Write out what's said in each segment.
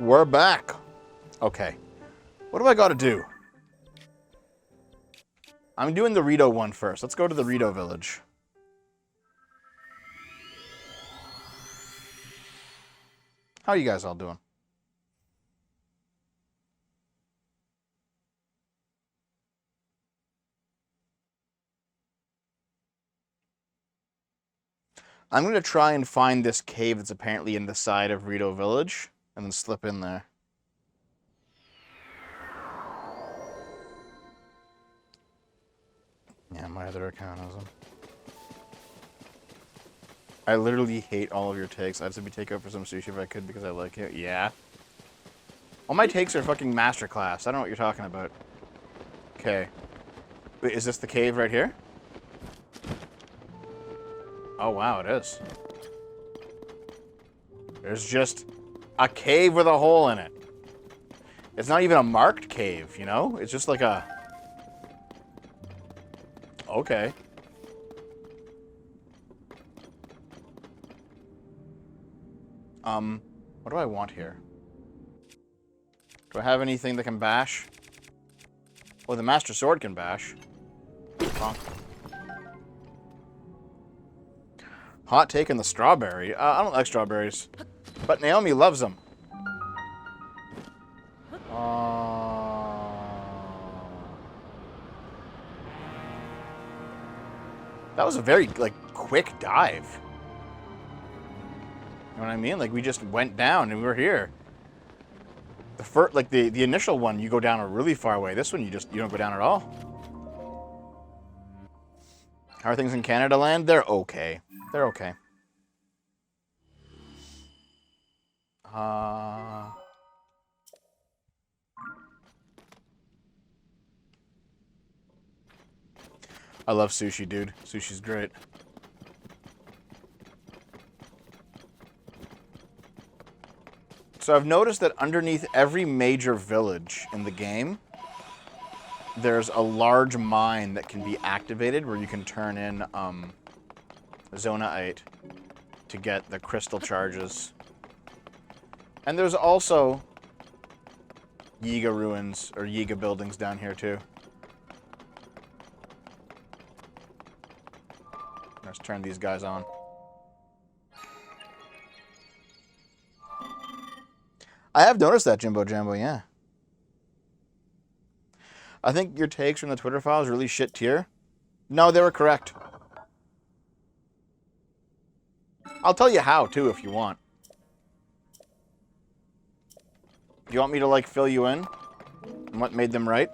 We're back. Okay. What do I got to do? I'm doing the Rito one first. Let's go to the Rito village. How are you guys all doing? I'm going to try and find this cave that's apparently in the side of Rito village and then slip in there. Yeah, my other account has them. I literally hate all of your takes. I'd simply take out for some sushi if I could because I like it. Yeah. All my takes are fucking masterclass. I don't know what you're talking about. Okay. Wait, is this the cave right here? Oh, wow, it is. There's just a cave with a hole in it. It's not even a marked cave, you know? It's just like a... Okay. What do I want here? Do I have anything that can bash? Oh, the Master Sword can bash. Bonk. Hot take on the strawberry. I don't like strawberries. But Naomi loves them. That was a very, like, quick dive. You know what I mean? Like, we just went down and we were here. The first, like, the initial one, you go down a really far way. This one, you don't go down at all. How are things in Canada land? They're okay. They're okay. I love sushi, dude. Sushi's great. So I've noticed that underneath every major village in the game, there's a large mine that can be activated where you can turn in Zonite to get the crystal charges. And there's also Yiga ruins or Yiga buildings down here too. Let's turn these guys on. I have noticed that, Jimbo Jambo, yeah. I think your takes from the Twitter files really shit tier. No, they were correct. I'll tell you how, too, if you want. You want me to, like, fill you in on what made them right?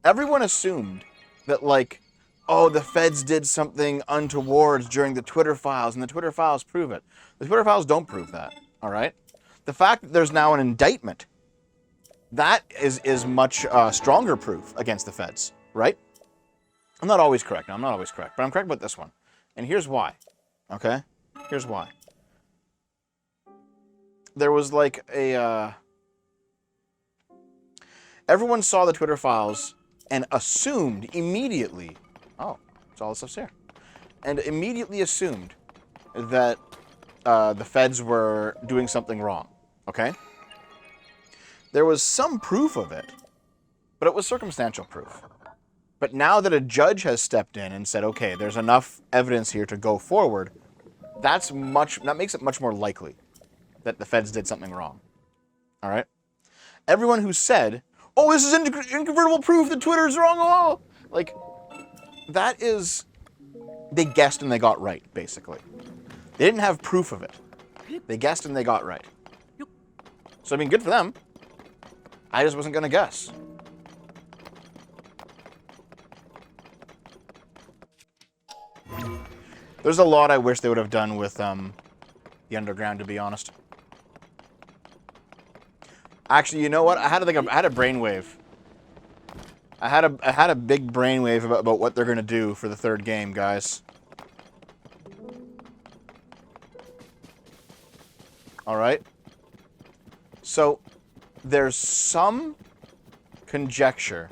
Everyone assumed that, like, oh, the feds did something untoward during the Twitter files, and the Twitter files prove it. The Twitter files don't prove that, all right? The fact that there's now an indictment, that is much stronger proof against the feds, right? I'm not always correct. No, I'm not always correct, but I'm correct about this one. And here's why, okay? Here's why. There was like a... everyone saw the Twitter files and assumed immediately... Oh, it's all this stuff's here. And immediately assumed that the feds were doing something wrong, okay? There was some proof of it, but it was circumstantial proof. But now that a judge has stepped in and said, okay, there's enough evidence here to go forward, that makes it much more likely that the feds did something wrong, all right? Everyone who said, oh, this is incontrovertible proof that Twitter's wrong, oh, like... that is, they guessed and they got right, basically. They didn't have proof of it. They guessed and they got right. So, I mean, good for them. I just wasn't going to guess. There's a lot I wish they would have done with the underground, to be honest. Actually, you know what? I had a brainwave. I had a big brainwave about what they're gonna do for the third game, guys. All right. So there's some conjecture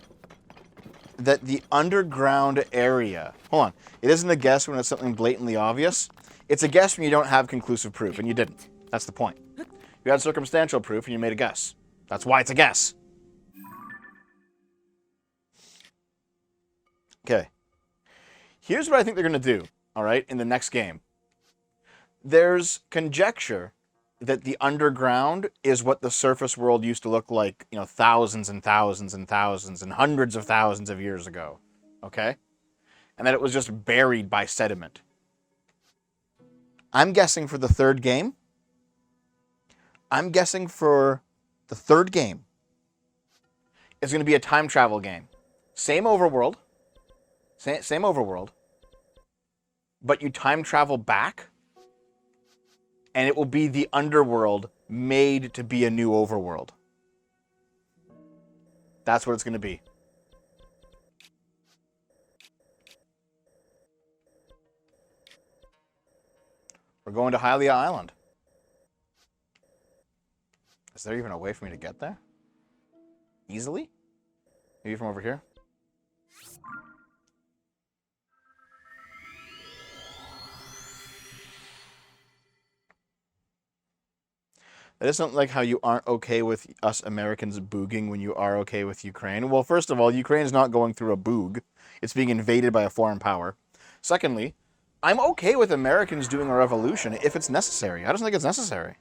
that the underground area... Hold on. It isn't a guess when it's something blatantly obvious. It's a guess when you don't have conclusive proof, and you didn't. That's the point. You had circumstantial proof and you made a guess. That's why it's a guess. Okay. Here's what I think they're going to do, all right, in the next game. There's conjecture that the underground is what the surface world used to look like, you know, thousands and thousands and thousands and hundreds of thousands of years ago, okay? And that it was just buried by sediment. I'm guessing for the third game, it's going to be a time travel game. Same overworld, but you time travel back, and it will be the underworld made to be a new overworld. That's what it's going to be. We're going to Hylia Island. Is there even a way for me to get there? Easily? Maybe from over here? That isn't like how you aren't okay with us Americans booging when you are okay with Ukraine. Well, first of all, Ukraine is not going through a boog. It's being invaded by a foreign power. Secondly, I'm okay with Americans doing a revolution if it's necessary. I just think it's necessary.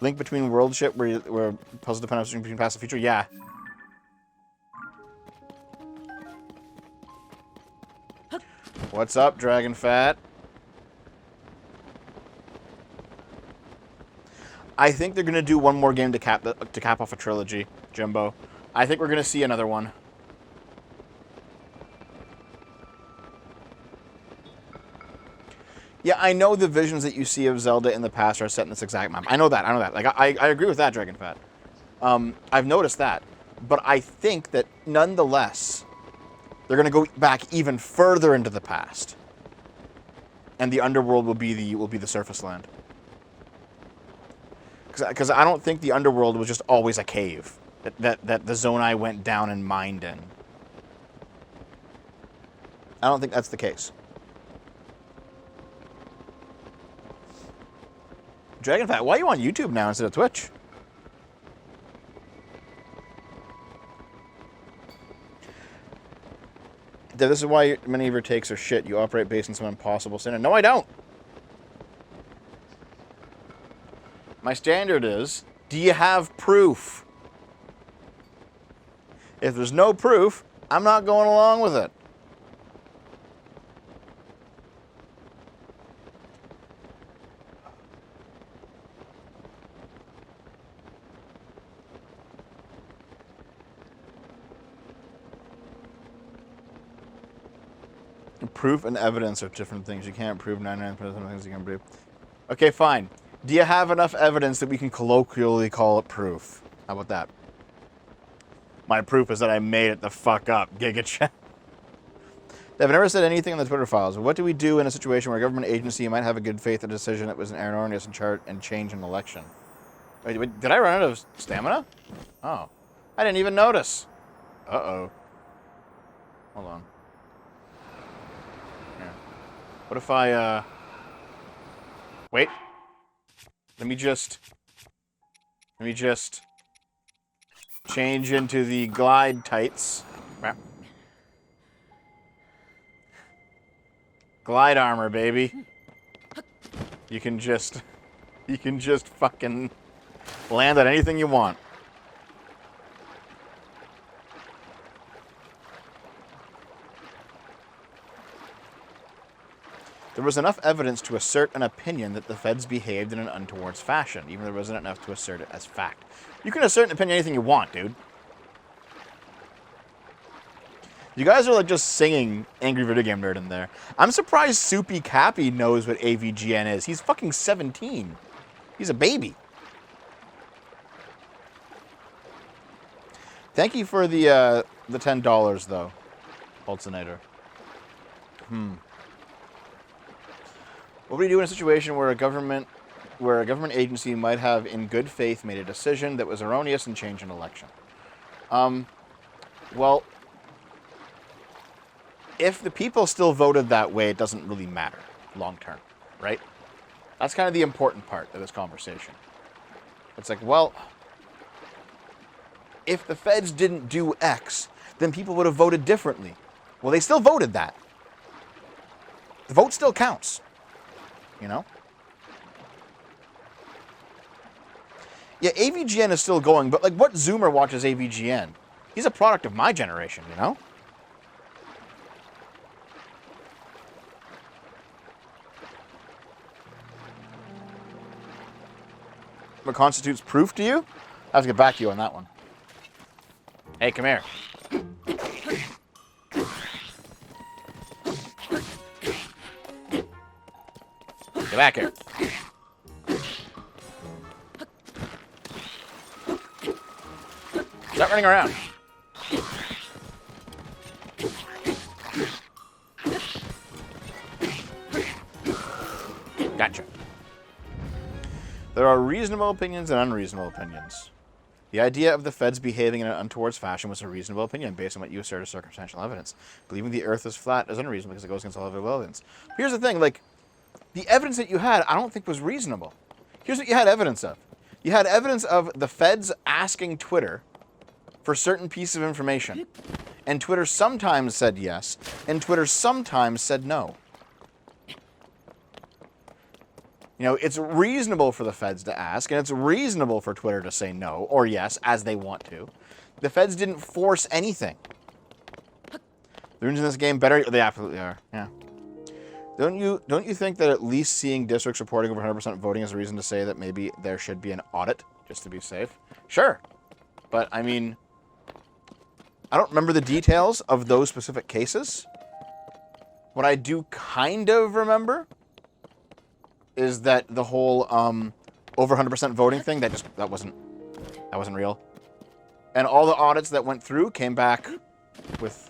Link between world ship where puzzle dependence between past and future? Yeah. What's up, Dragon Fat? I think they're going to do one more game to cap off a trilogy, Jimbo. I think we're going to see another one. Yeah, I know the visions that you see of Zelda in the past are set in this exact map. I know that. Like, I agree with that, Dragon Fat. I've noticed that. But I think that, nonetheless, they're going to go back even further into the past. And the underworld will be the surface land. Because I don't think the underworld was just always a cave that the Zonai went down and mined in. I don't think that's the case. Dragonfat, why are you on YouTube now instead of Twitch? This is why many of your takes are shit. You operate based on some impossible standard. No, I don't. My standard is, do you have proof? If there's no proof, I'm not going along with it. Proof and evidence are different things. You can't prove 99% of the things you can prove. Okay, fine. Do you have enough evidence that we can colloquially call it proof? How about that? My proof is that I made it the fuck up. Gigachat. They've never said anything in the Twitter files. What do we do in a situation where a government agency might have a good faith decision that was an erroneous and chart and change an election? Wait, did I run out of stamina? Oh. I didn't even notice. Uh-oh. Hold on. Here. What if I, wait. Let me just change into the glide tights. Glide armor, baby. You can just fucking land on anything you want. There was enough evidence to assert an opinion that the feds behaved in an untoward fashion, even though there wasn't enough to assert it as fact. You can assert an opinion anything you want, dude. You guys are like just singing Angry Video Game Nerd in there. I'm surprised Soupy Cappy knows what AVGN is. He's fucking 17. He's a baby. Thank you for the $10 though, Holtzinator. What would you do in a situation where a government agency might have, in good faith, made a decision that was erroneous and changed an election? Well, if the people still voted that way, it doesn't really matter long term, right? That's kind of the important part of this conversation. It's like, well, if the feds didn't do X, then people would have voted differently. Well, they still voted that. The vote still counts. You know? Yeah, AVGN is still going, but like, what Zoomer watches AVGN? He's a product of my generation, you know? What constitutes proof to you? I have to get back to you on that one. Hey, come here. Get back here. Stop running around. Gotcha. There are reasonable opinions and unreasonable opinions. The idea of the feds behaving in an untoward fashion was a reasonable opinion based on what you assert as circumstantial evidence. Believing the earth is flat is unreasonable because it goes against all other evidence. Here's the thing, like, the evidence that you had, I don't think was reasonable. Here's what you had evidence of. You had evidence of the feds asking Twitter for certain pieces of information. And Twitter sometimes said yes, and Twitter sometimes said no. You know, it's reasonable for the feds to ask, and it's reasonable for Twitter to say no, or yes, as they want to. The feds didn't force anything. The runes in this game better? They absolutely are, yeah. Don't you think that at least seeing districts reporting over 100% voting is a reason to say that maybe there should be an audit, just to be safe? Sure. But, I mean, I don't remember the details of those specific cases. What I do kind of remember is that the whole over 100% voting thing, that wasn't real. And all the audits that went through came back with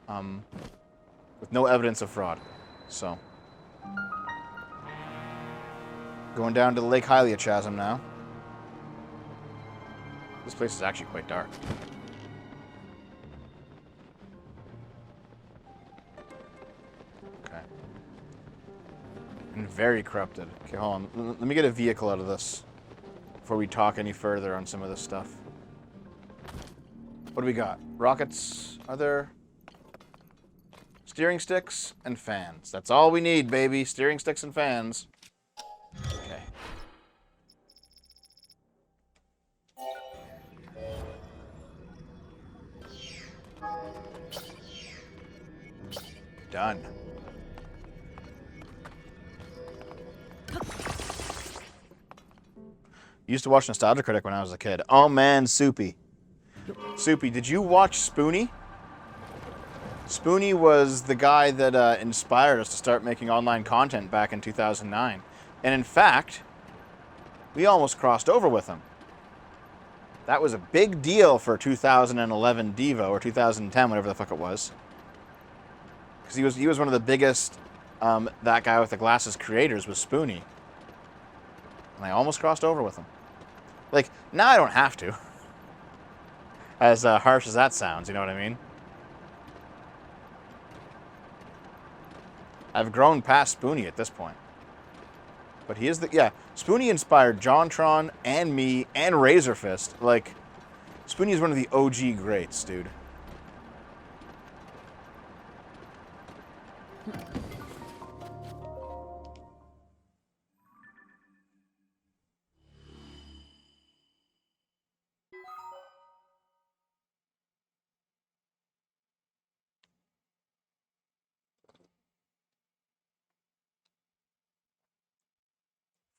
no evidence of fraud. So, going down to the Lake Hylia Chasm now. This place is actually quite dark. Okay. And very corrupted. Okay, hold on. Let me get a vehicle out of this before we talk any further on some of this stuff. What do we got? Rockets. Are there... steering sticks and fans. That's all we need, baby. Steering sticks and fans. Okay. Done. Used to watch Nostalgia Critic when I was a kid. Oh man, Soupy. Soupy, did you watch Spoonie? Spoonie was the guy that inspired us to start making online content back in 2009. And in fact, we almost crossed over with him. That was a big deal for 2011 Devo, or 2010, whatever the fuck it was. Because he was one of the biggest, that guy with the glasses creators was Spoonie. And I almost crossed over with him. Like, now I don't have to. As harsh as that sounds, you know what I mean? I've grown past Spoonie at this point. But he is the... yeah, Spoonie inspired JonTron and me and Razorfist. Like, Spoonie is one of the OG greats, dude.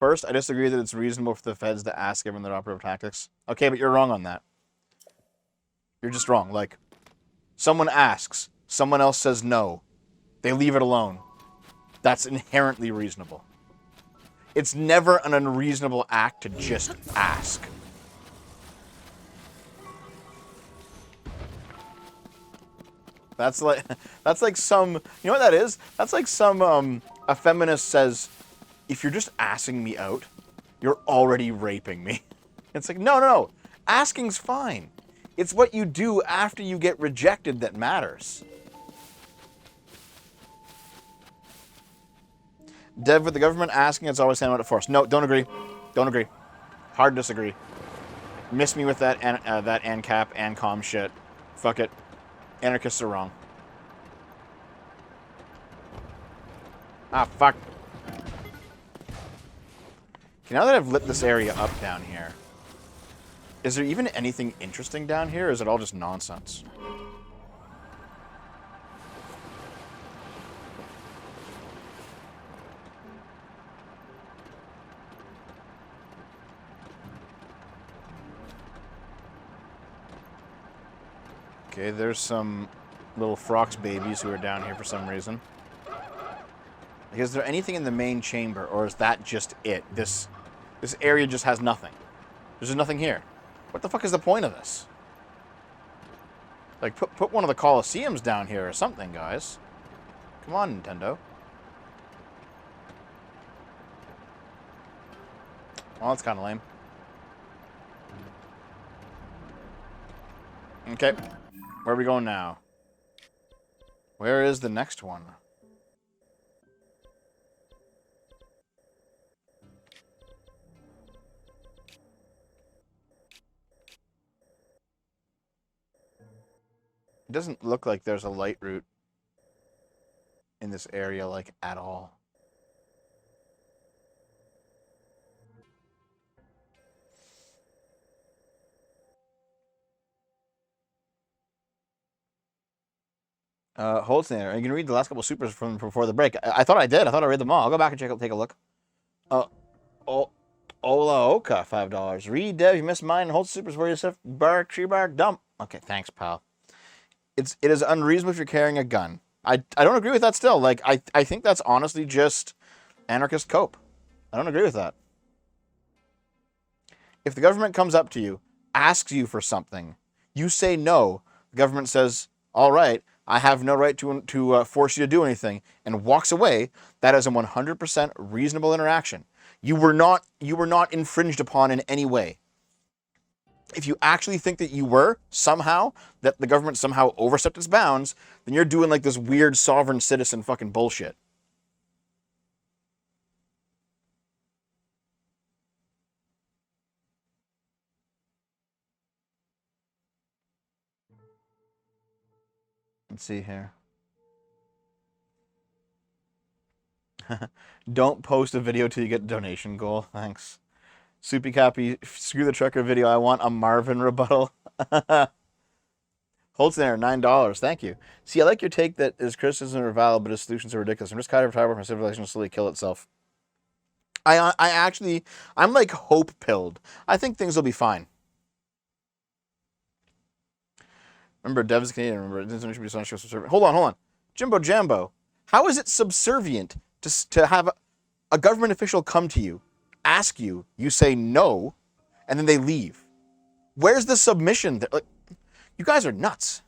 First, I disagree that it's reasonable for the feds to ask given their operative tactics. Okay, but you're wrong on that. You're just wrong. Like, someone asks, someone else says no. They leave it alone. That's inherently reasonable. It's never an unreasonable act to just ask. That's like some, you know what that is? That's like some, a feminist says, if you're just asking me out, you're already raping me. It's like, no. Asking's fine. It's what you do after you get rejected that matters. Dev, with the government asking, it's always handled at force. No, don't agree. Don't agree. Hard disagree. Miss me with that that ANCAP, ANCOM shit. Fuck it. Anarchists are wrong. Ah, fuck. Okay, now that I've lit this area up down here, is there even anything interesting down here, or is it all just nonsense? Okay, there's some little Frox babies who are down here for some reason. Like, is there anything in the main chamber, or is that just it? This area just has nothing. There's just nothing here. What the fuck is the point of this? Like, put one of the Colosseums down here or something, guys. Come on, Nintendo. Well, that's kind of lame. Okay. Where are we going now? Where is the next one? It doesn't look like there's a light route in this area, like, at all. Holtzner, are you gonna read the last couple of supers from before the break? I thought I did. I thought I read them all. I'll go back and take a look. Oh, Olaoka, $5. Read, Dev, you missed mine. Holtz supers for yourself. Tree bark dump. Okay, thanks, pal. It is unreasonable if you're carrying a gun. I don't agree with that still. Like, I think that's honestly just anarchist cope. I don't agree with that. If the government comes up to you, asks you for something, you say no, the government says, all right, I have no right to force you to do anything, and walks away, that is a 100% reasonable interaction. You were not infringed upon in any way. If you actually think that you were, somehow, that the government somehow overstepped its bounds, then you're doing like this weird sovereign citizen fucking bullshit. Let's see here. Don't post a video till you get a donation goal. Thanks. Soupy Cappy, screw the trucker video. I want a Marvin rebuttal. Holtzner, $9. Thank you. See, I like your take that his criticisms are valid, but his solutions are ridiculous. I'm just kind of tired of my civilization will slowly kill itself. I'm like hope-pilled. I think things will be fine. Remember, Dev's Canadian. Remember, it should be subservient. Hold on. Jimbo Jambo, how is it subservient to have a government official come to you, ask you, you say no, and then they leave? Where's the submission? Like, you guys are nuts.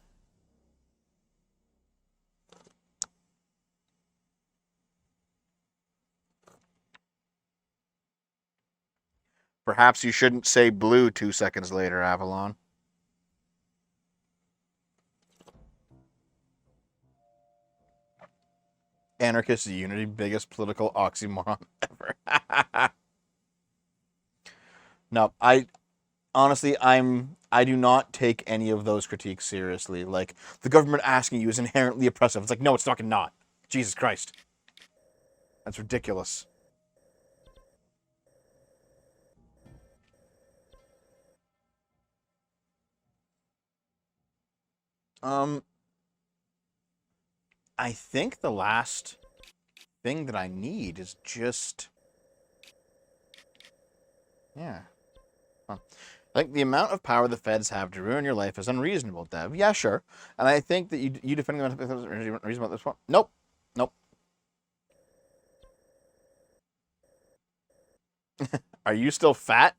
Perhaps you shouldn't say blue 2 seconds later, Avalon. Anarchist unity, biggest political oxymoron ever. No, I do not take any of those critiques seriously. Like, the government asking you is inherently oppressive. It's like, no, it's fucking not. Jesus Christ. That's ridiculous. I think the last thing that I need is just... Yeah. Huh. I think the amount of power the feds have to ruin your life is unreasonable, Dev. Yeah, sure. And I think that you defending them is unreasonable at this point. Nope. Are you still fat?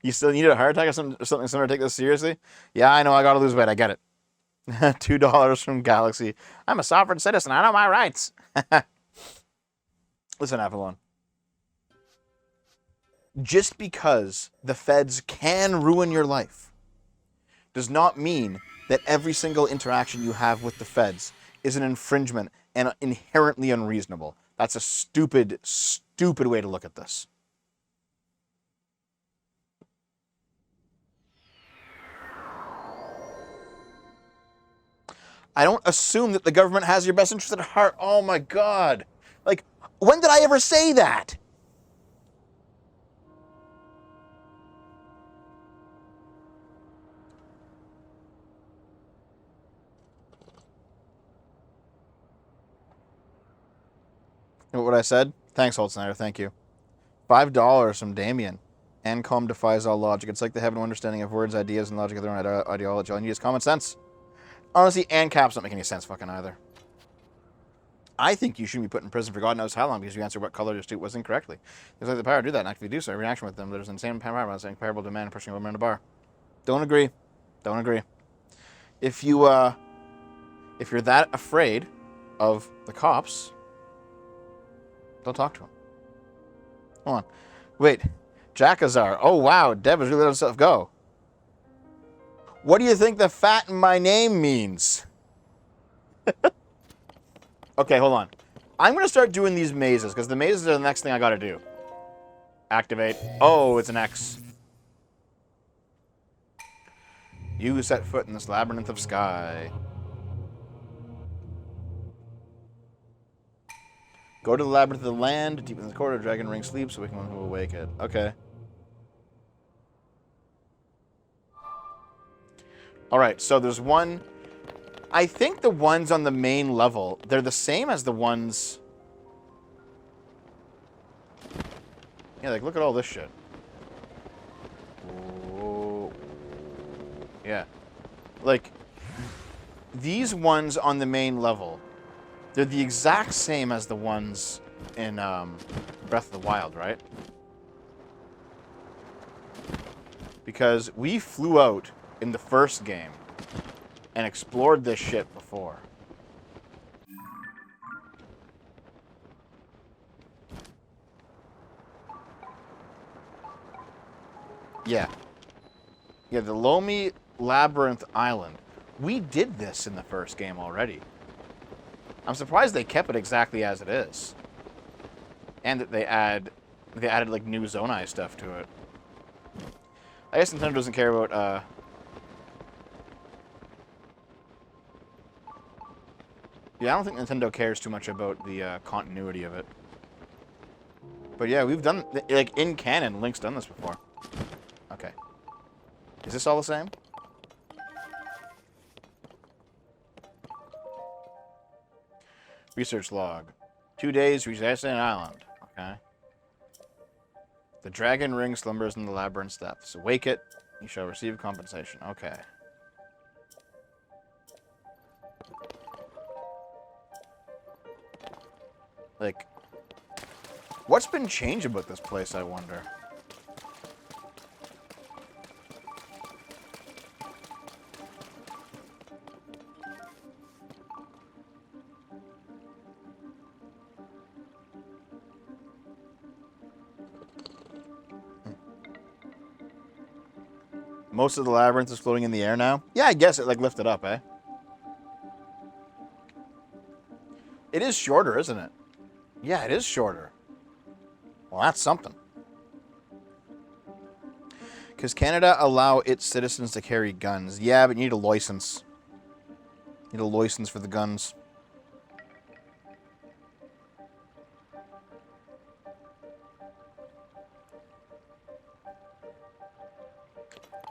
You still need a heart attack or something similar to take this seriously? Yeah, I know, I gotta lose weight. I get it. $2 from Galaxy. I'm a sovereign citizen. I know my rights. Listen, Avalon. Just because the feds can ruin your life does not mean that every single interaction you have with the feds is an infringement and inherently unreasonable. That's a stupid, stupid way to look at this. I don't assume that the government has your best interest at heart. Oh my God. Like, when did I ever say that? You know what I said? Thanks, Holt Snyder. Thank you. $5 from Damien. Ancom defies all logic. It's like they have no understanding of words, ideas, and logic of their own ideology. All you need is common sense. Honestly, ANCAPs don't make any sense fucking either. I think you shouldn't be put in prison for God knows how long because you answered what color your suit was incorrectly. There's like the power to do that, and actively do so. Every action with them, there's an insane power saying comparable to a man pushing a woman in a bar. Don't agree. Don't agree. If you're that afraid of the cops, don't talk to them. Hold on. Wait. Jackazar. Oh, wow. Deb has really let himself go. What do you think the fat in my name means? Okay, hold on. I'm going to start doing these mazes, because the mazes are the next thing I got to do. Activate. Oh, it's an X. You set foot in this labyrinth of sky. Go to the labyrinth of the land, deep in the corridor, dragon ring sleeps, so we can awake it. Okay. Alright, so there's one... I think the ones on the main level, they're the same as the ones... Yeah, like, look at all this shit. Whoa. Yeah. Like, these ones on the main level, they're the exact same as the ones in Breath of the Wild, right? Because we flew out in the first game and explored this shit before. Yeah. Yeah, the Lomi Labyrinth Island. We did this in the first game already. I'm surprised they kept it exactly as it is. And that they added like new Zonai stuff to it. I guess Nintendo doesn't care about yeah, I don't think Nintendo cares too much about the continuity of it. But yeah, we've done like in canon, Link's done this before. Okay. Is this all the same? Research log. 2 days, reach Iceland Island. Okay. The dragon ring slumbers in the labyrinth's depths. Awake it, you shall receive compensation. Okay. Like, what's been changed about this place, I wonder? Most of the labyrinth is floating in the air now? Yeah, I guess it like lifted up, eh? It is shorter, isn't it? Yeah, it is shorter. Well, that's something. Because Canada allow its citizens to carry guns. Yeah, but you need a license. You need a license for the guns.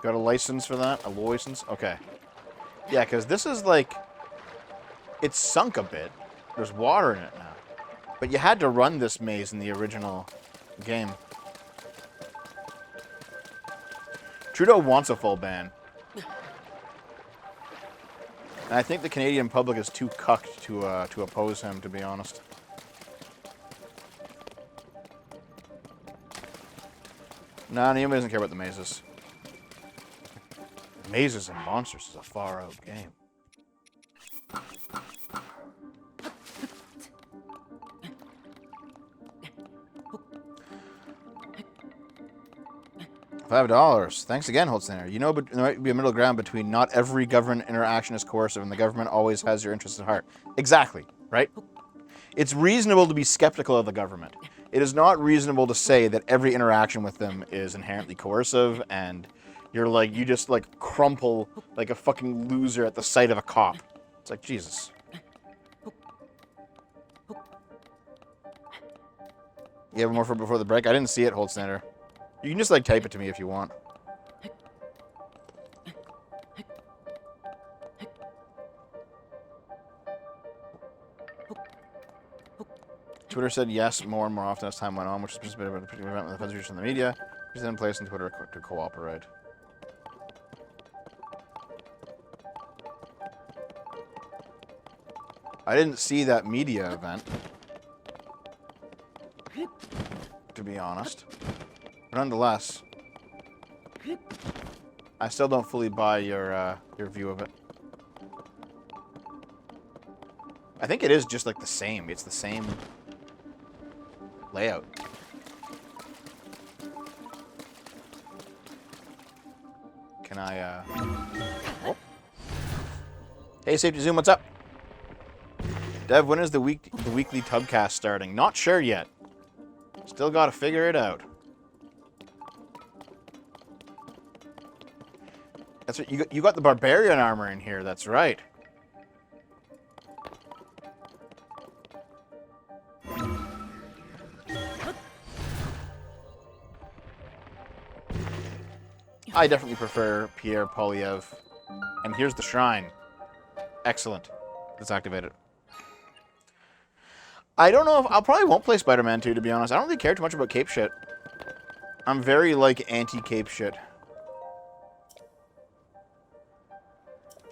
Got a license for that? A license? Okay. Yeah, because this is like... It's sunk a bit. There's water in it now. But you had to run this maze in the original game. Trudeau wants a full ban. And I think the Canadian public is too cucked to oppose him, to be honest. Nah, Naomi doesn't care about the mazes. Mazes and Monsters is a far-out game. $5. Thanks again, Holtzner. You know, but there might be a middle ground between not every government interaction is coercive and the government always has your interests at heart. Exactly, right? It's reasonable to be skeptical of the government. It is not reasonable to say that every interaction with them is inherently coercive and you just like crumple like a fucking loser at the sight of a cop. It's like, Jesus. You have more for before the break? I didn't see it, Hold Standard. You can just like type it to me if you want. Twitter said yes more and more often as time went on, which is just a bit of a particular event when the feds reached in the media. He's in place in Twitter to cooperate. I didn't see that media event, to be honest. But nonetheless, I still don't fully buy your view of it. I think it is just like the same. It's the same layout. Can I, oh. Hey, Safety Zoom, what's up? Dev, when is the weekly Tubcast starting? Not sure yet. Still gotta figure it out. That's right, you got the barbarian armor in here, that's right. I definitely prefer Pierre Polyev. And here's the shrine. Excellent. Let's activate it. I don't know if... I probably won't play Spider-Man 2, to be honest. I don't really care too much about cape shit. I'm very, like, anti-cape shit.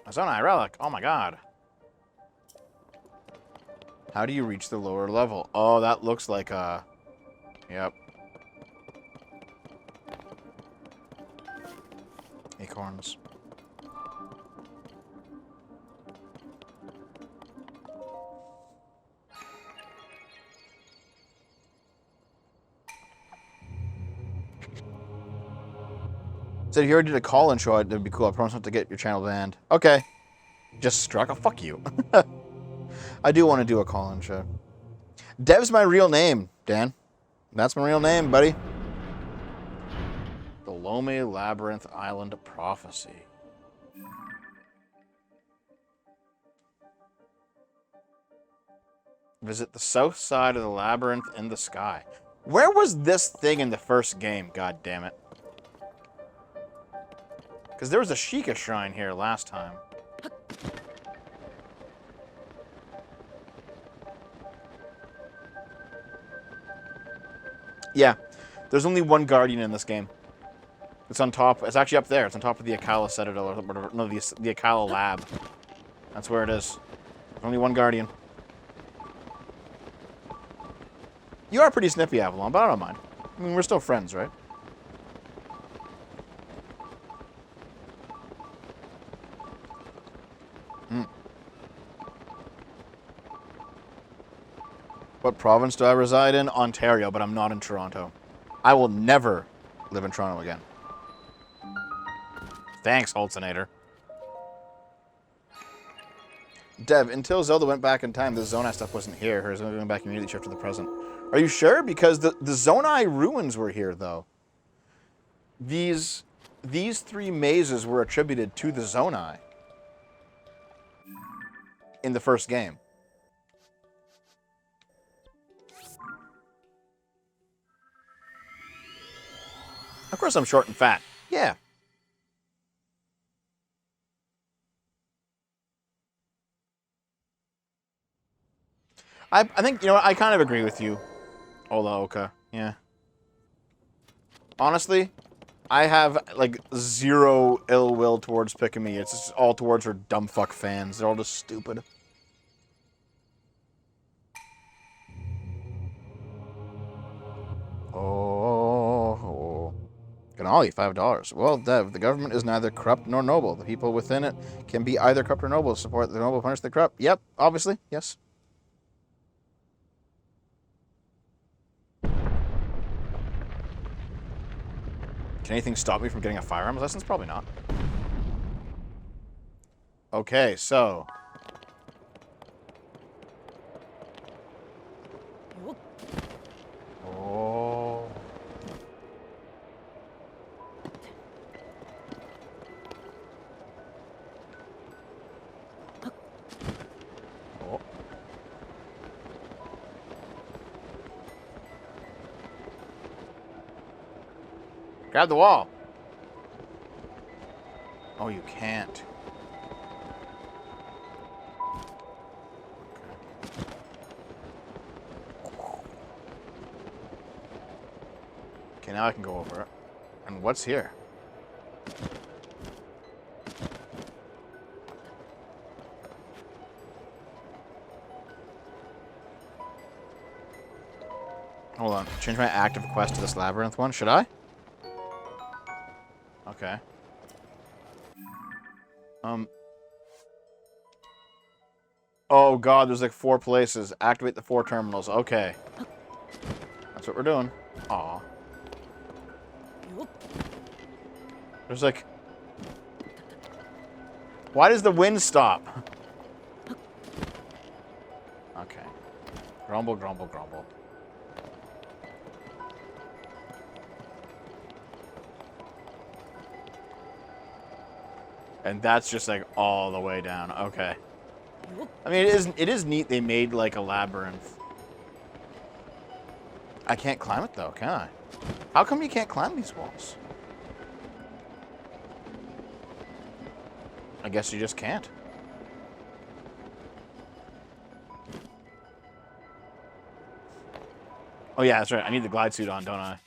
Azona Relic. Oh, my God. How do you reach the lower level? Oh, that looks like a... Yep. Acorns. Said if you already did a call-in show, it'd be cool. I promise not to get your channel banned. Okay. Just struck. Oh, fuck you. I do want to do a call-in show. Dev's my real name, Dan. That's my real name, buddy. The Lome Labyrinth Island Prophecy. Visit the south side of the labyrinth in the sky. Where was this thing in the first game? God damn it. Because there was a Sheikah shrine here last time. Yeah. There's only one guardian in this game. It's on top. It's actually up there. It's on top of the Akala Citadel, or whatever. No, the Akala Lab. That's where it is. There's only one guardian. You are pretty snippy, Avalon, but I don't mind. I mean, we're still friends, right? What province do I reside in? Ontario, but I'm not in Toronto. I will never live in Toronto again. Thanks, Holtzinator. Dev, until Zelda went back in time, the Zonai stuff wasn't here. Her Zelda went back immediately after the present. Are you sure? Because the Zonai ruins were here, though. These three mazes were attributed to the Zonai in the first game. Of course I'm short and fat. Yeah. I think, you know what, I kind of agree with you, Olaoka. Yeah. Honestly, I have, like, zero ill will towards Pikami. It's just all towards her dumb fuck fans. They're all just stupid. Oh. Ganali, $5. Well, Dev, the government is neither corrupt nor noble. The people within it can be either corrupt or noble. Support the noble, punish the corrupt. Yep, obviously, yes. Can anything stop me from getting a firearms license? Probably not. Okay, so... Grab the wall. Oh, you can't. Okay, now I can go over it. And what's here? Hold on. Change my active quest to this labyrinth one. Should I? Okay. Oh god, there's like 4 places. Activate the 4 terminals. Okay. That's what we're doing. Aw. There's like... Why does the wind stop? Okay. Grumble, grumble, grumble. And that's just like all the way down. Okay. I mean, it is neat they made like a labyrinth. I can't climb it though, can I? How come you can't climb these walls? I guess you just can't. Oh yeah, that's right. I need the glide suit on, don't I?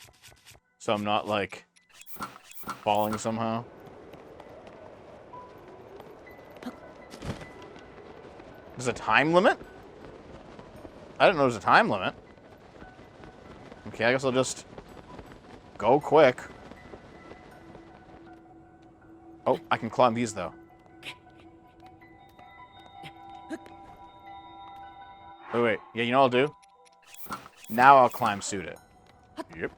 So I'm not like falling somehow. There's a time limit? I didn't know there was a time limit. Okay, I guess I'll just go quick. Oh, I can climb these though. Wait. Yeah, you know what I'll do? Now I'll climb suit it. Yep.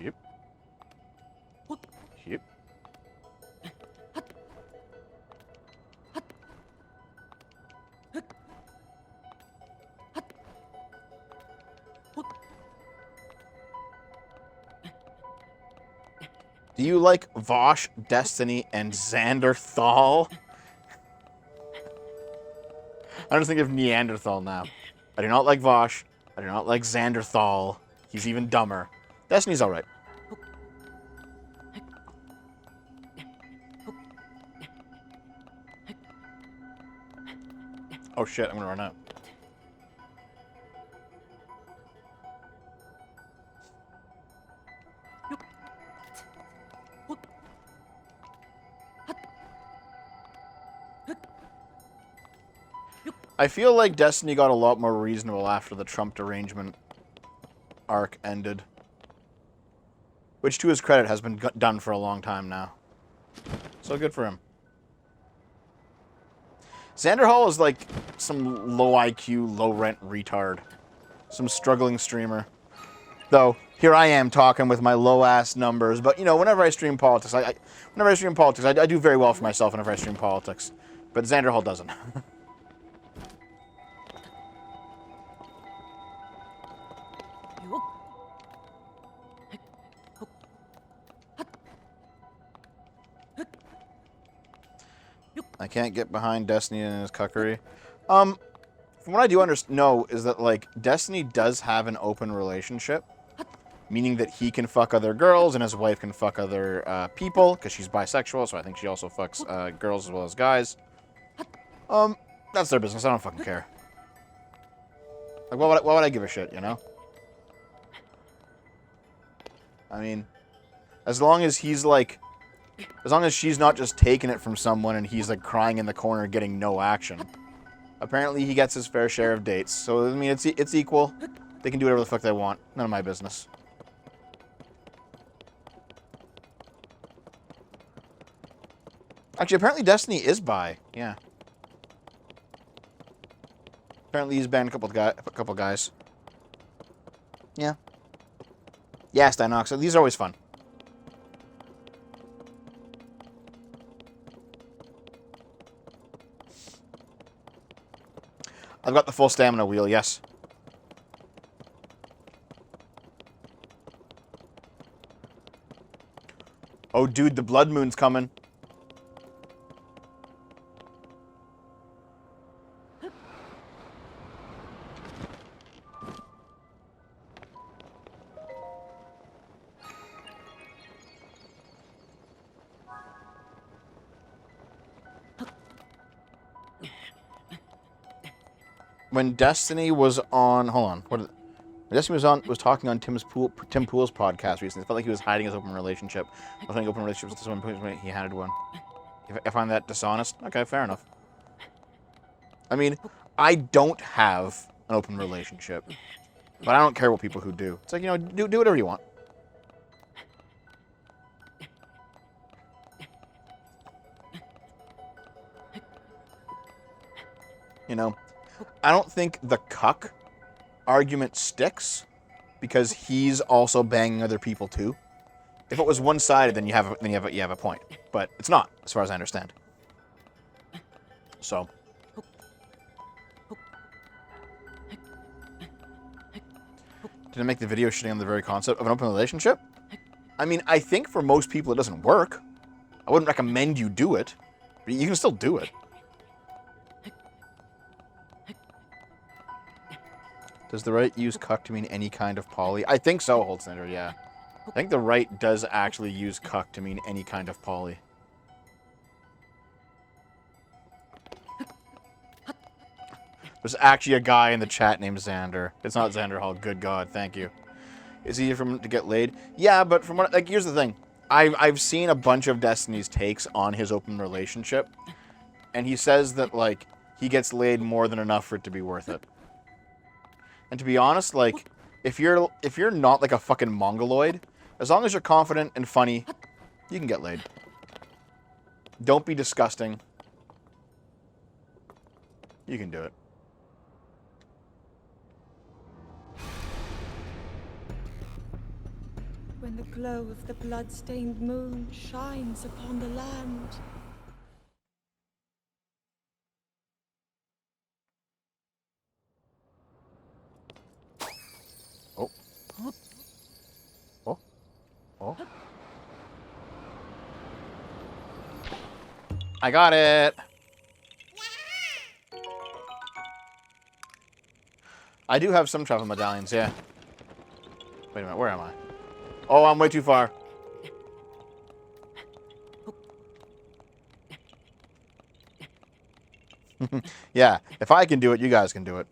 Yep. Yep. Do you like Vosh, Destiny, and Xanderthal? I'm just thinking of Neanderthal now. I do not like Vosh. I do not like Xanderthal. He's even dumber. Destiny's alright. Oh shit, I'm gonna run out. I feel like Destiny got a lot more reasonable after the Trump derangement arc ended. Which, to his credit, has been done for a long time now. So good for him. Xander Hall is like some low IQ, low rent retard. Some struggling streamer. Though, here I am talking with my low ass numbers. But, you know, whenever I stream politics, I do very well for myself whenever I stream politics. But Xander Hall doesn't. I can't get behind Destiny and his cuckery. From what I do know is that, like, Destiny does have an open relationship. Meaning that he can fuck other girls and his wife can fuck other people, because she's bisexual, so I think she also fucks girls as well as guys. That's their business. I don't fucking care. Like, why would I give a shit, you know? I mean, as long as he's, like... As long as she's not just taking it from someone and he's, like, crying in the corner getting no action. Apparently he gets his fair share of dates. So, I mean, it's equal. They can do whatever the fuck they want. None of my business. Actually, apparently Destiny is bi. Yeah. Apparently he's banned a couple guys. Yeah. Yeah, Steinox. These are always fun. I've got the full stamina wheel, yes. Oh, dude, the blood moon's coming. when Destiny was on, hold on, when Destiny was talking on Tim Pool's podcast recently. It felt like he was hiding his open relationship. I was having open relationships with someone when he handed one. If I find that dishonest, okay, fair enough. I mean, I don't have an open relationship, but I don't care what people who do. It's like, you know, do whatever you want. You know, I don't think the cuck argument sticks because he's also banging other people too. If it was one-sided, then you have a point, but it's not, as far as I understand. So, did I make the video shitting on the very concept of an open relationship? I mean, I think for most people it doesn't work. I wouldn't recommend you do it, but you can still do it. Does the right use cuck to mean any kind of poly? I think so, Holtzender, yeah. I think the right does actually use cuck to mean any kind of poly. There's actually a guy in the chat named Xander. It's not Xander Hall, good God, thank you. Is it easier for him to get laid? Yeah, but from what, like, here's the thing. I've seen a bunch of Destiny's takes on his open relationship, and he says that, like, he gets laid more than enough for it to be worth it. And to be honest, like, if you're not like a fucking mongoloid, as long as you're confident and funny, you can get laid. Don't be disgusting. You can do it. When the glow of the blood-stained moon shines upon the land. Oh. Oh. Oh. I got it. I do have some travel medallions, yeah. Wait a minute, where am I? Oh, I'm way too far. Yeah, if I can do it, you guys can do it.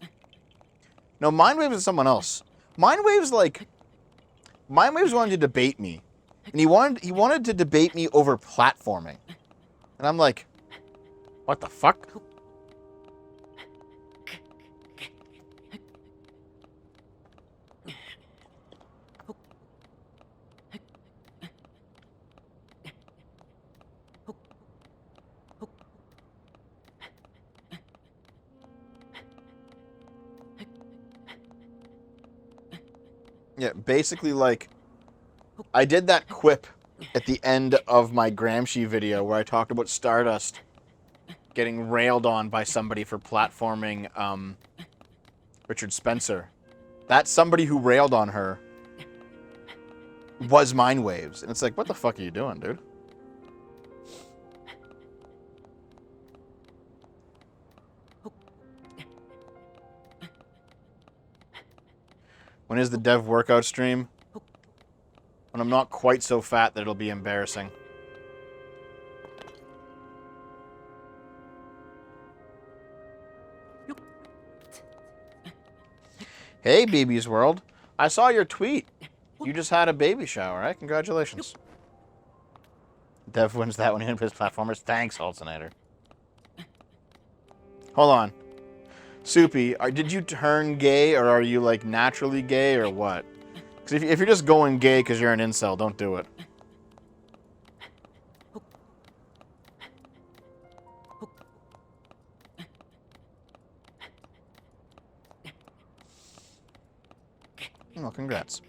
No, Mindwaves is someone else. Mindwaves wanted to debate me. And he wanted to debate me over platforming. And I'm like, what the fuck? Yeah, basically, like, I did that quip at the end of my Gramsci video where I talked about Stardust getting railed on by somebody for platforming Richard Spencer. That somebody who railed on her was Mindwaves. And it's like, what the fuck are you doing, dude? When is the dev workout stream? When I'm not quite so fat that it'll be embarrassing. Hey, Baby's World. I saw your tweet. You just had a baby shower, right? Congratulations. Dev wins that one in his platformers. Thanks, Alternator. Hold on. Soupy, did you turn gay, or are you, like, naturally gay, or what? Because if you're just going gay because you're an incel, don't do it. Well, congrats.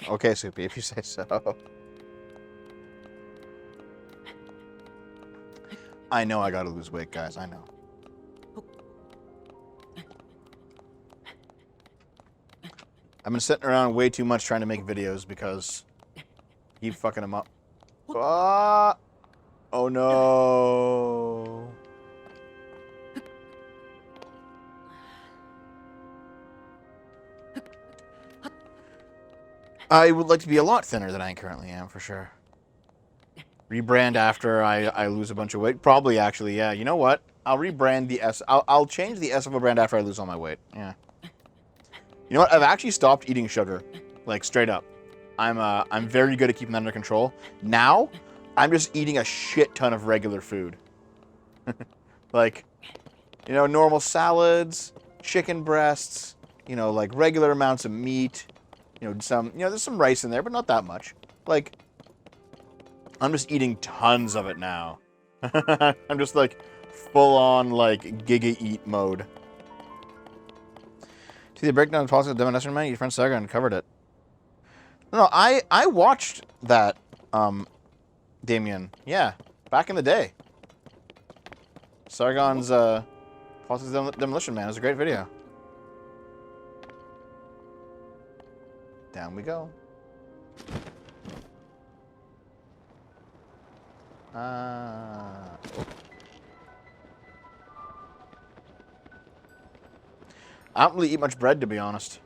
Okay, Soupy, if you say so. I know I gotta lose weight, guys. I know. I've been sitting around way too much trying to make videos because I keep fucking them up. Ah! Oh no. I would like to be a lot thinner than I currently am, for sure. Rebrand after I lose a bunch of weight? Probably, actually, yeah. You know what? I'll rebrand the S. I'll change the SFO brand after I lose all my weight. Yeah. You know what? I've actually stopped eating sugar. Like, straight up. I'm very good at keeping that under control. Now, I'm just eating a shit ton of regular food. Like, you know, normal salads, chicken breasts, you know, like regular amounts of meat. You know, there's some rice in there, but not that much. Like, I'm just eating tons of it now. I'm just like full on like giga eat mode. See the breakdown of politics of Demon Man? Your friend Sargon covered it. No, I watched that, Damien. Yeah, back in the day. Sargon's Politics of Demolition Man. It was a great video. Down we go. I don't really eat much bread, to be honest.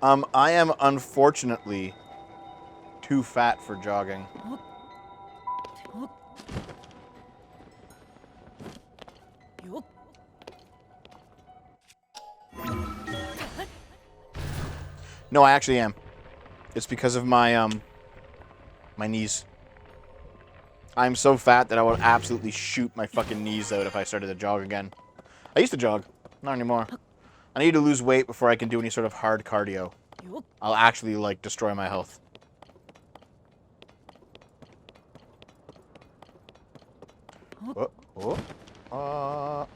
I am unfortunately too fat for jogging. No, I actually am. It's because of my my knees. I'm so fat that I would absolutely shoot my fucking knees out if I started to jog again. I used to jog, not anymore. I need to lose weight before I can do any sort of hard cardio. I'll actually, like, destroy my health.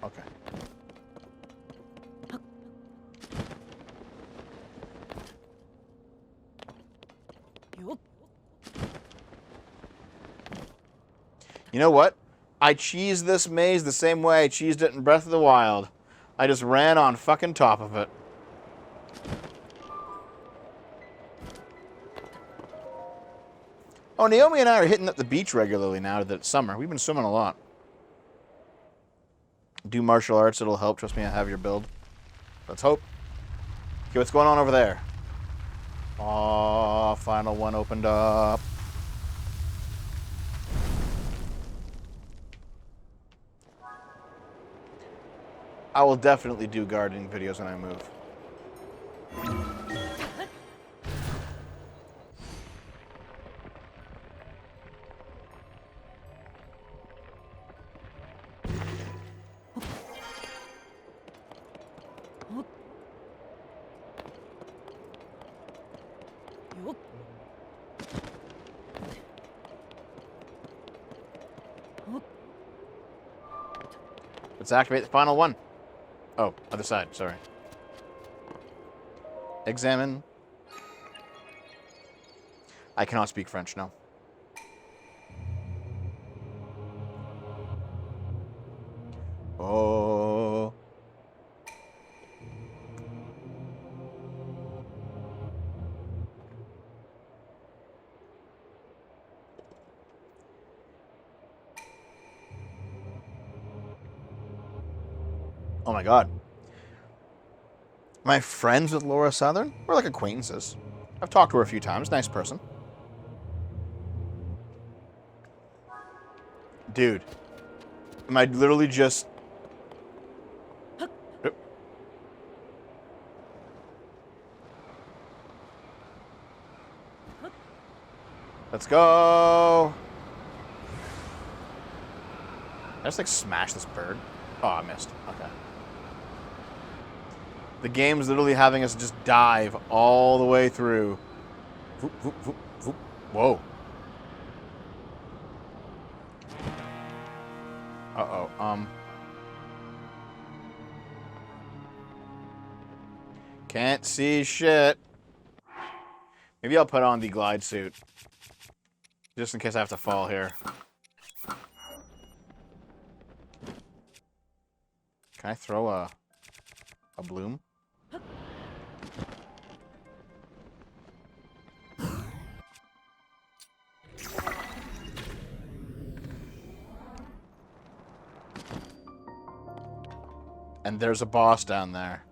Okay. You know what? I cheesed this maze the same way I cheesed it in Breath of the Wild. I just ran on fucking top of it. Oh, Naomi and I are hitting up the beach regularly now that it's summer. We've been swimming a lot. Do martial arts, it'll help. Trust me, I have your build. Let's hope. Okay, what's going on over there? Oh, final one opened up. I will definitely do gardening videos when I move. Let's activate the final one. Oh, other side, sorry. Examine. I cannot speak French, no. Oh. Oh my god. Am I friends with Laura Southern? We're like acquaintances. I've talked to her a few times. Nice person. Dude. Am I literally just... Let's go. I just like smash this bird. Oh, I missed. Okay. The game's literally having us just dive all the way through. Voop, voop, voop, voop. Whoa. Uh-oh. Can't see shit. Maybe I'll put on the glide suit. Just in case I have to fall here. Can I throw a bloom? And there's a boss down there.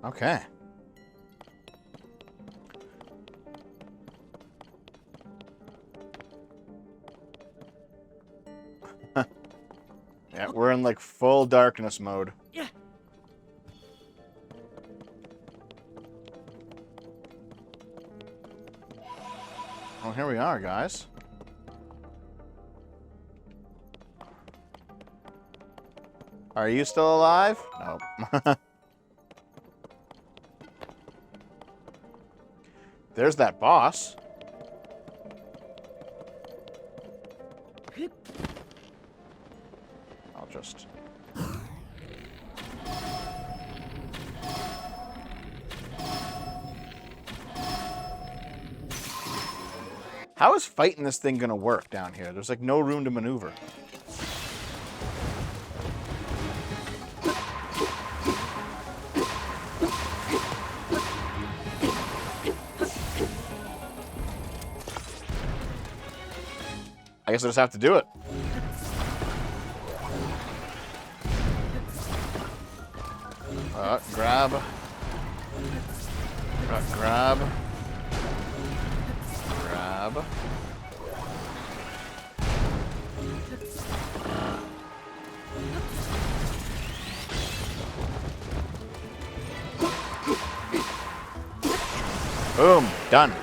Okay. Yeah, we're in like full darkness mode. Yeah. Well, here we are, guys. Are you still alive? Nope. There's that boss. I'll just... How is fighting this thing gonna work down here? There's like no room to maneuver. I guess I just have to do it. Grab. Grab. Grab. Boom. Done.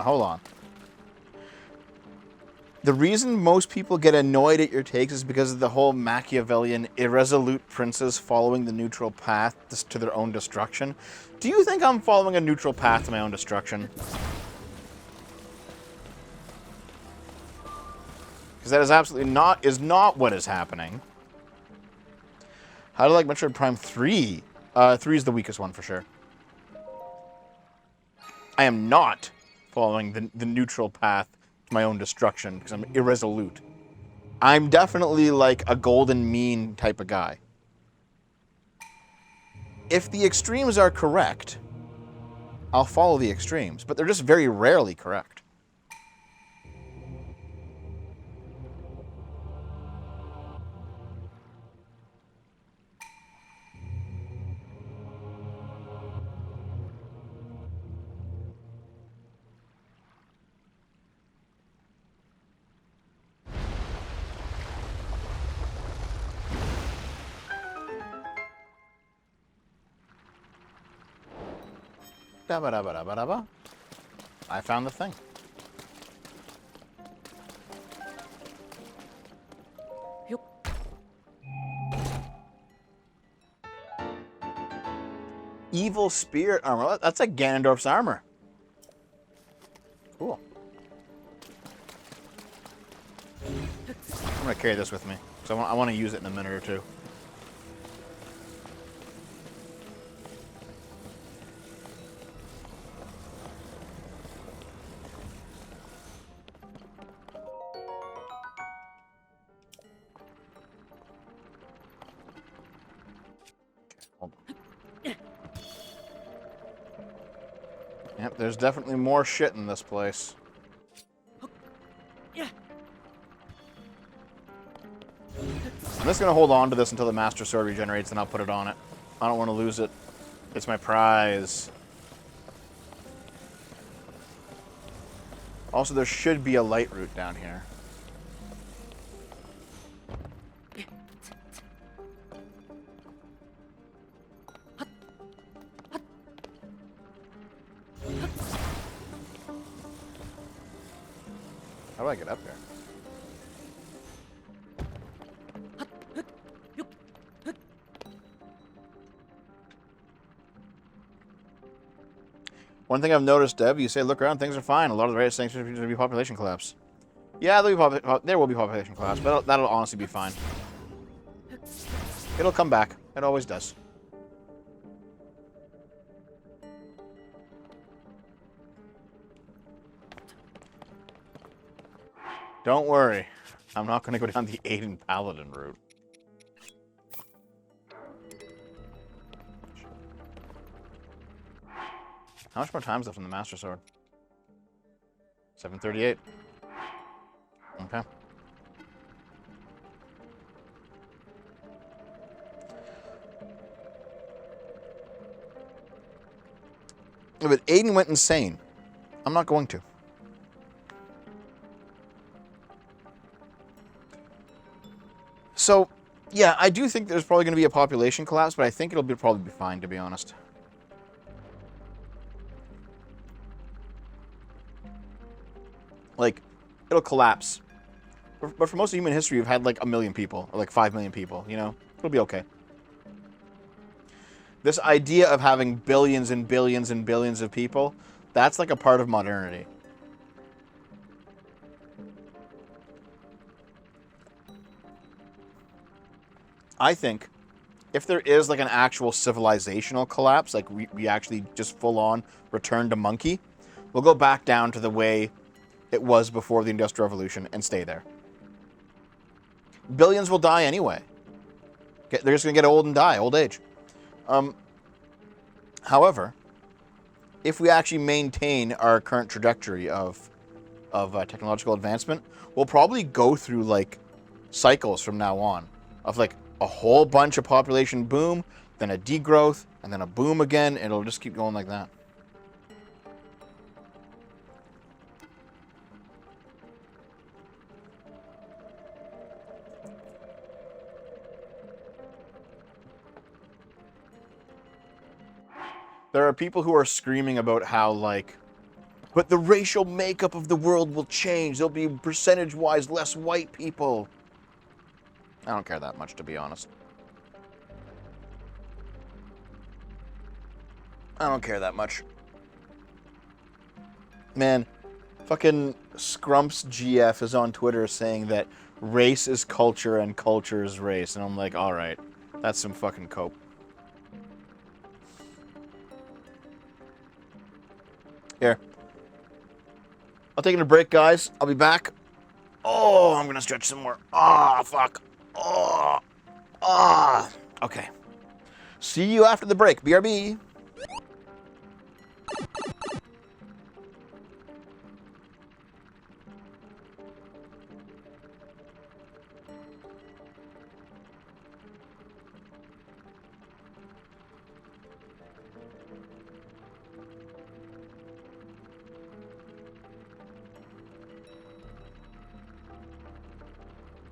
Hold on. The reason most people get annoyed at your takes is because of the whole Machiavellian, irresolute princes following the neutral path to their own destruction. Do you think I'm following a neutral path to my own destruction? Because that is absolutely not what is happening. How do I like Metroid Prime 3? 3 is the weakest one for sure. I am not following the neutral path to my own destruction because I'm irresolute. I'm definitely like a golden mean type of guy. If the extremes are correct, I'll follow the extremes, but they're just very rarely correct. Da-ba-da-ba-da-ba-da-ba. I found the thing. Evil spirit armor. That's like Ganondorf's armor. Cool. I'm gonna carry this with me, so I want to use it in a minute or two. Yep, there's definitely more shit in this place. I'm just going to hold on to this until the Master Sword regenerates, and I'll put it on it. I don't want to lose it. It's my prize. Also, there should be a light route down here. How do I get up there? One thing I've noticed, Dev, you say look around, things are fine. A lot of the radius things seem to be population collapse. Yeah, there will be population collapse, but that'll honestly be fine. It'll come back. It always does. Don't worry. I'm not going to go down the Aiden Paladin route. How much more time is left on the Master Sword? 7:38. Okay. But Aiden went insane. I'm not going to. So, yeah, I do think there's probably going to be a population collapse, but I think it'll probably be fine, to be honest. Like, it'll collapse. But for most of human history, you've had like 1 million people, or like 5 million people, you know? It'll be okay. This idea of having billions and billions and billions of people, that's like a part of modernity. I think if there is like an actual civilizational collapse, like we actually just full on return to monkey, we'll go back down to the way it was before the Industrial Revolution and stay there. Billions will die anyway. They're just going to get old and die, old age. However, if we actually maintain our current trajectory of technological advancement, we'll probably go through like cycles from now on of like a whole bunch of population boom, then a degrowth, and then a boom again, and it'll just keep going like that. There are people who are screaming about how, like, but the racial makeup of the world will change. There'll be percentage-wise less white people. I don't care that much, to be honest. I don't care that much. Man, fucking Scrumps GF is on Twitter saying that race is culture and culture is race. And I'm like, alright, that's some fucking cope. Here. I'll take a break, guys. I'll be back. Oh, I'm gonna stretch some more. Ah, fuck. Oh. Ah. Okay. See you after the break. BRB.